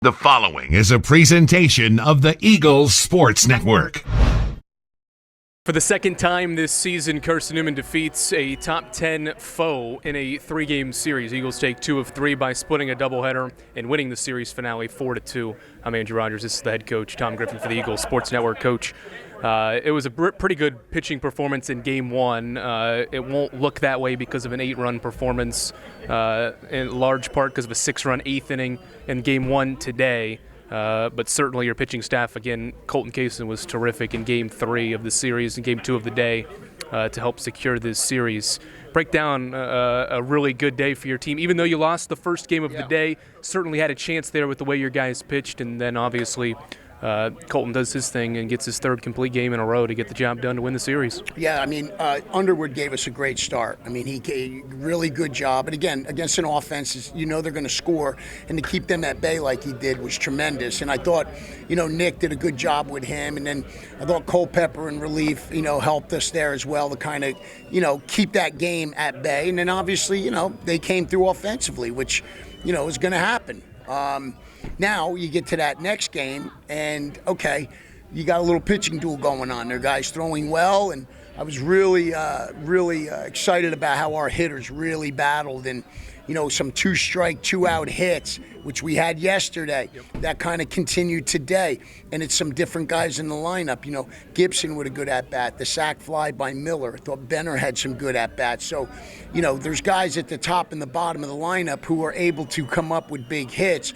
The following is a presentation of the Eagles Sports Network. For the second time this season, Carson-Newman defeats a top 10 foe in a three-game series. Eagles take 2 of 3 by splitting a doubleheader and winning the series finale 4-2. I'm Andrew Rogers. This is the head coach, Tom Griffin, for the Eagles Sports Network. Coach, it was a pretty good pitching performance in Game 1. It won't look that way because of an 8-run performance, in large part because of a 6-run 8th inning in Game 1 today. But certainly your pitching staff, again, Colton Kaysen was terrific in Game 3 of the series and Game 2 of the day to help secure this series. Break down a really good day for your team. Even though you lost the first game of the day, certainly had a chance there with the way your guys pitched, and then obviously Colton does his thing and gets his third complete game in a row to get the job done to win the series. Yeah, I mean, Underwood gave us a great start. I mean, he gave a really good job. And again, against an offense, you know they're going to score. And to keep them at bay like he did was tremendous. And I thought, Nick did a good job with him. And then I thought Culpepper in relief, helped us there as well to kind of, keep that game at bay. And then obviously, they came through offensively, which, is going to happen. Now you get to that next game, and okay, you got a little pitching duel going on there. Guys throwing well, and I was really excited about how our hitters really battled, and some 2-strike, 2-out hits, which we had yesterday. That kind of continued today, and it's some different guys in the lineup. Gibson with a good at-bat, the sac fly by Miller. I thought Benner had some good at-bats. So, there's guys at the top and the bottom of the lineup who are able to come up with big hits.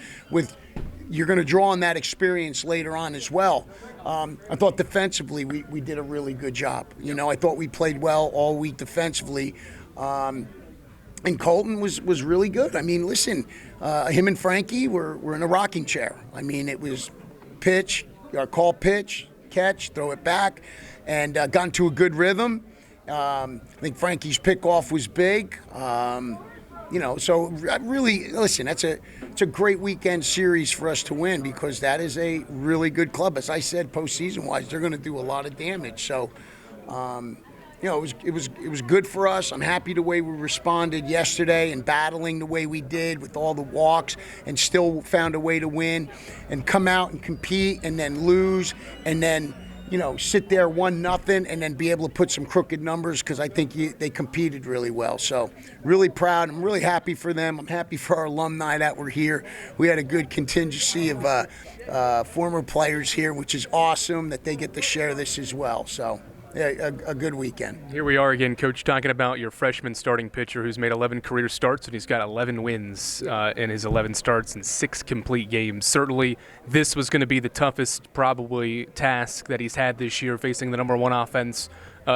You're going to draw on that experience later on as well. I thought defensively we did a really good job. I thought we played well all week defensively. And Colton was really good. I mean, listen, him and Frankie were in a rocking chair. I mean, it was pitch, call pitch, catch, throw it back, and got into a good rhythm. I think Frankie's pickoff was big. So really, listen, it's a great weekend series for us to win because that is a really good club. As I said, postseason-wise, they're going to do a lot of damage. So, it was good for us. I'm happy the way we responded yesterday and battling the way we did with all the walks and still found a way to win and come out and compete and then lose and then, sit there 1-0 and then be able to put some crooked numbers because I think they competed really well. So really proud. I'm really happy for them. I'm happy for our alumni that were here. We had a good contingency of former players here, which is awesome that they get to share this as well. So. Yeah, a good weekend. Here we are again, Coach, talking about your freshman starting pitcher who's made 11 career starts, and he's got 11 wins in his 11 starts and 6 complete games. Certainly, this was going to be the toughest, probably, task that he's had this year, facing the number 1 offense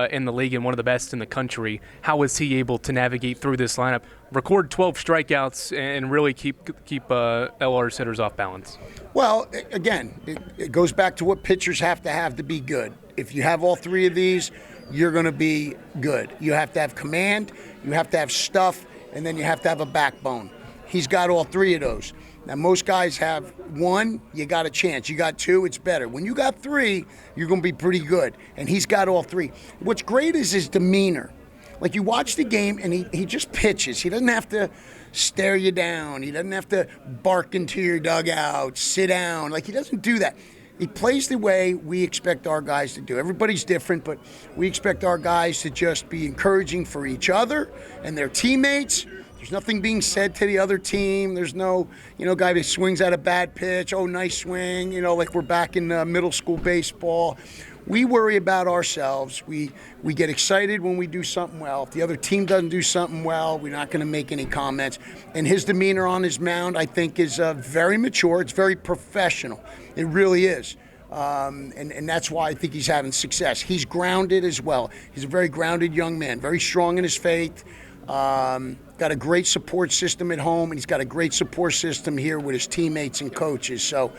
in the league and one of the best in the country. How was he able to navigate through this lineup, record 12 strikeouts, and really keep LR's hitters off balance? Well, again, it goes back to what pitchers have to be good. If you have all 3 of these, you're going to be good. You have to have command, you have to have stuff, and then you have to have a backbone. He's got all 3 of those. Now, most guys have 1, you got a chance. You got 2, it's better. When you got 3, you're going to be pretty good. And he's got all 3. What's great is his demeanor. Like, you watch the game, and he just pitches. He doesn't have to stare you down. He doesn't have to bark into your dugout, sit down. Like, he doesn't do that. He plays the way we expect our guys to do. Everybody's different, but we expect our guys to just be encouraging for each other and their teammates. There's nothing being said to the other team. There's no, guy that swings at a bad pitch. Oh, nice swing. Like we're back in middle school baseball. We worry about ourselves. We get excited when we do something well. If the other team doesn't do something well, we're not going to make any comments. And his demeanor on his mound, I think, is very mature. It's very professional. It really is. And that's why I think he's having success. He's grounded as well. He's a very grounded young man, very strong in his faith. Got a great support system at home, and he's got a great support system here with his teammates and coaches. So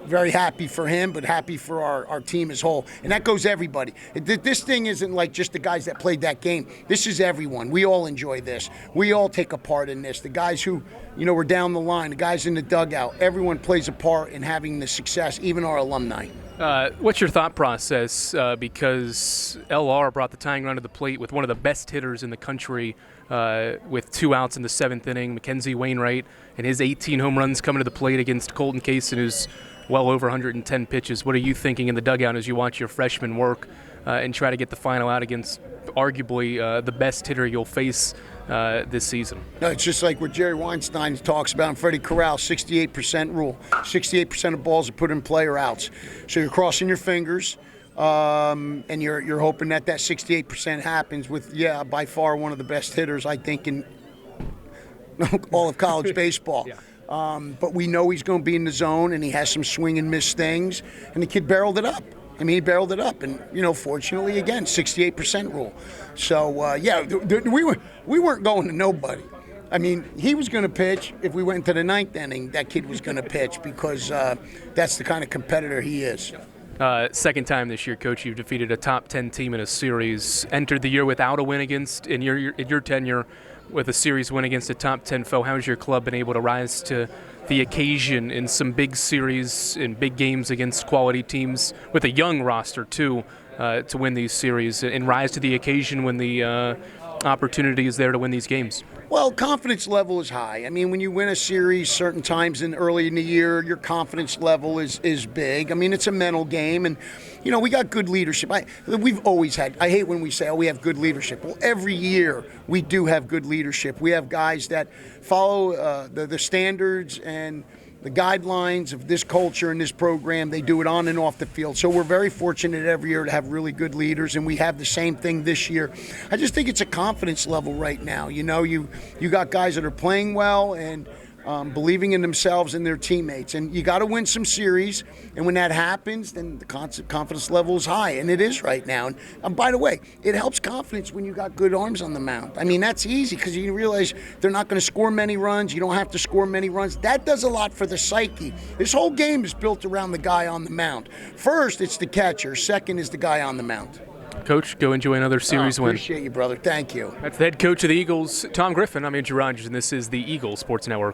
very happy for him, but happy for our team as a whole. And that goes everybody. This thing isn't like just the guys that played that game. This is everyone. We all enjoy this. We all take a part in this. The guys who, were down the line, the guys in the dugout, everyone plays a part in having the success, even our alumni. What's your thought process? Because LR brought the tying run to the plate with one of the best hitters in the country with 2 outs in the 7th inning, Mackenzie Wainwright, and his 18 home runs coming to the plate against Colton Kaysen, who's well over 110 pitches. What are you thinking in the dugout as you watch your freshman work and try to get the final out against arguably the best hitter you'll face this season? No, it's just like what Jerry Weinstein talks about and Freddie Corral, 68% rule. 68% of balls are put in play are outs. So you're crossing your fingers, and you're hoping that 68% happens with, by far one of the best hitters, I think, in all of college baseball. Yeah. But we know he's going to be in the zone, and he has some swing and miss things, and the kid barreled it up. I mean, he barreled it up, and fortunately, again, 68% rule. So we weren't going to nobody. I mean, he was going to pitch. If we went to the 9th inning, that kid was going to pitch because that's the kind of competitor he is. Second time this year, Coach, you've defeated a top 10 team in a series. Entered the year without a win in your tenure, with a series win against a top 10 foe. How has your club been able to rise to the occasion in some big series, in big games against quality teams with a young roster too, to win these series and rise to the occasion when the opportunity is there to win these games? Well, confidence level is high. I mean, when you win a series certain times early in the year, your confidence level is big. I mean, it's a mental game, and we got good leadership. We've always had. I hate when we say, "Oh, we have good leadership." Well, every year we do have good leadership. We have guys that follow the standards and the guidelines of this culture and this program. They do it on and off the field. So we're very fortunate every year to have really good leaders, and we have the same thing this year. I just think it's a confidence level right now. You got guys that are playing well and believing in themselves and their teammates. And you got to win some series, and when that happens, then the confidence level is high, and it is right now. And by the way, it helps confidence when you got good arms on the mound. I mean, that's easy because you realize they're not going to score many runs. You don't have to score many runs. That does a lot for the psyche. This whole game is built around the guy on the mound. First, it's the catcher. Second is the guy on the mound. Coach, go enjoy another series win. Appreciate you, brother. Thank you. That's the head coach of the Eagles, Tom Griffin. I'm Andrew Rogers, and this is the Eagles Sports Network.